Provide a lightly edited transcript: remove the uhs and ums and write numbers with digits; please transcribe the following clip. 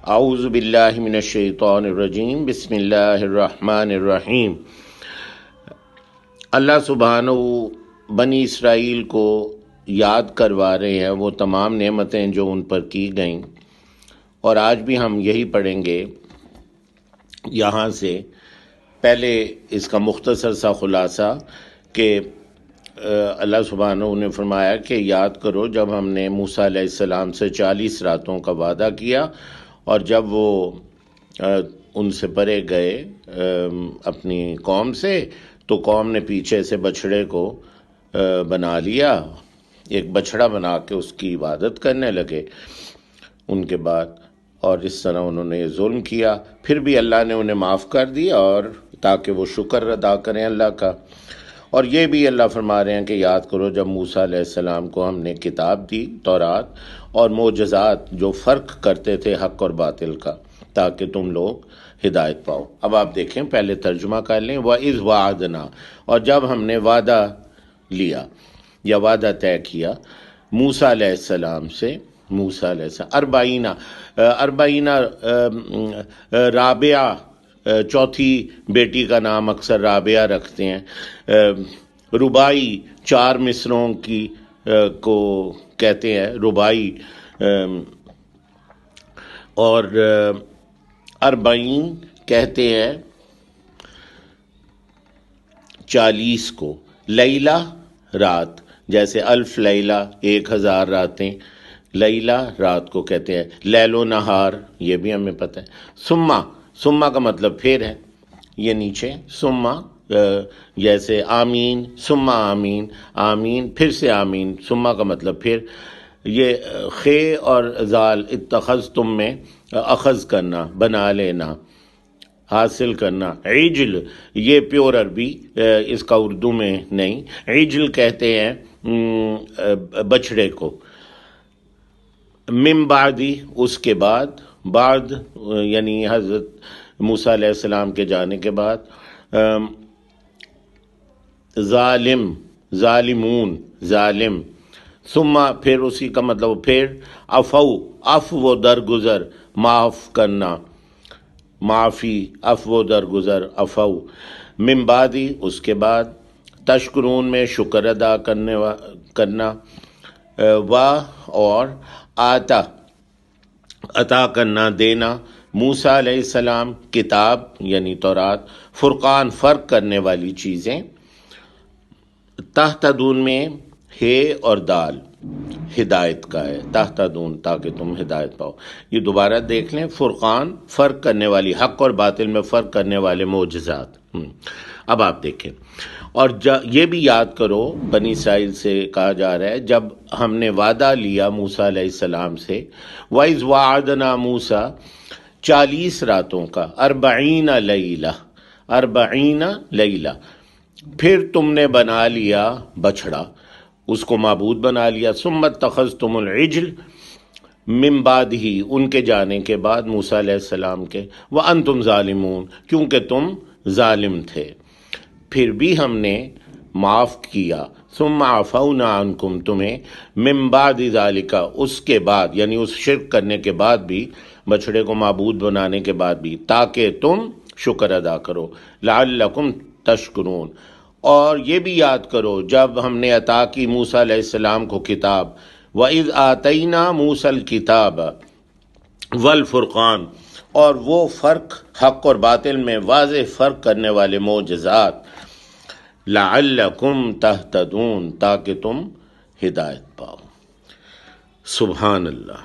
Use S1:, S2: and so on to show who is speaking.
S1: اعوذ باللہ من الشیطان الرجیم، بسم اللہ الرحمن الرحیم۔ اللہ سبحانہ بنی اسرائیل کو یاد کروا رہے ہیں وہ تمام نعمتیں جو ان پر کی گئیں، اور آج بھی ہم یہی پڑھیں گے یہاں سے۔ پہلے اس کا مختصر سا خلاصہ کہ اللہ سبحانہ نے فرمایا کہ یاد کرو جب ہم نے موسیٰ علیہ السلام سے 40 راتوں کا وعدہ کیا، اور جب وہ ان سے پرے گئے اپنی قوم سے، تو قوم نے پیچھے سے بچھڑے کو بنا لیا، ایک بچھڑا بنا کے اس کی عبادت کرنے لگے ان کے بعد، اور اس طرح انہوں نے ظلم کیا۔ پھر بھی اللہ نے انہیں معاف کر دیا، اور تاکہ وہ شکر ادا کریں اللہ کا۔ اور یہ بھی اللہ فرما رہے ہیں کہ یاد کرو جب موسیٰ علیہ السلام کو ہم نے کتاب دی، تورات اور معجزات جو فرق کرتے تھے حق اور باطل کا، تاکہ تم لوگ ہدایت پاؤ۔ اب آپ دیکھیں، پہلے ترجمہ کر لیں۔ وَإِذْ وَعَدْنَا، اور جب ہم نے وعدہ لیا یا وعدہ طے کیا موسیٰ علیہ السلام سے، موسیٰ علیہ السلام اربعینہ رابعہ، چوتھی بیٹی کا نام اکثر رابعہ رکھتے ہیں۔ ربائی 4 مصروں کی کو کہتے ہیں ربائی، اور 40 کہتے ہیں 40 کو۔ لیلہ رات، جیسے 1000 لیلہ 1000 راتیں، لیلہ رات کو کہتے ہیں۔ لیل و نہار یہ بھی ہمیں پتہ ہے۔ ثم کا مطلب پھر ہے، یہ نیچے ثم، جیسے آمین، ثم آمین، آمین پھر سے آمین، ثم کا مطلب پھر۔ یہ خے اور زال اتخذتم میں اخذ کرنا، بنا لینا، حاصل کرنا۔ عجل یہ پیور عربی، اس کا اردو میں نہیں۔ عجل کہتے ہیں بچھڑے کو۔ من بعدی اس کے بعد، بعد یعنی حضرت موسیٰ علیہ السلام کے جانے کے بعد۔ ظالم، ظالمون ظالم۔ ثم پھر اسی کا مطلب پھر۔ عفو درگزر، معاف کرنا، معافی، عفو درگزر، عفو۔ من بعدی اس کے بعد۔ تشکرون میں شکر ادا کرنا، اور آتا عطا کرنا، دینا۔ موسیٰ علیہ السلام کتاب یعنی تورات، فرقان فرق کرنے والی چیزیں۔ تہتدون میں ہے اور دال ہدایت کا ہے، تہتدون تاکہ تم ہدایت پاؤ۔ یہ دوبارہ دیکھ لیں، فرقان فرق کرنے والی، حق اور باطل میں فرق کرنے والے معجزات۔ اب آپ دیکھیں، اور یہ بھی یاد کرو بنی اسرائیل سے کہا جا رہا ہے جب ہم نے وعدہ لیا موسیٰ علیہ السلام سے۔ وَإِذْ وَعَدْنَا مُوسَىٰ 40 راتوں کا، 40 لیلہ، 40 لیلہ۔ پھر تم نے بنا لیا بچھڑا، اس کو معبود بنا لیا۔ ثم اتخذتم العجل من بعدہ، ان کے جانے کے بعد موسیٰ علیہ السلام کے۔ وانتم ظالمون، کیونکہ تم ظالم تھے، پھر بھی ہم نے معاف کیا۔ ثم عفونا عنکم، تمہیں من بعد ذالک، اس کے بعد یعنی اس شرک کرنے کے بعد بھی، بچھڑے کو معبود بنانے کے بعد بھی، تاکہ تم شکر ادا کرو۔ لعلکم تشکرون، اور یہ بھی یاد کرو جب ہم نے عطا کی موسیٰ علیہ السلام کو کتاب۔ وَإِذْ آتَيْنَا مُوسَى الْكِتَابَ وَالْفُرْقَانَ، اور وہ فرق حق اور باطل میں واضح فرق کرنے والے معجزات۔ لعلکم تہتدون، تاکہ تم ہدایت پاؤ۔ سبحان اللہ۔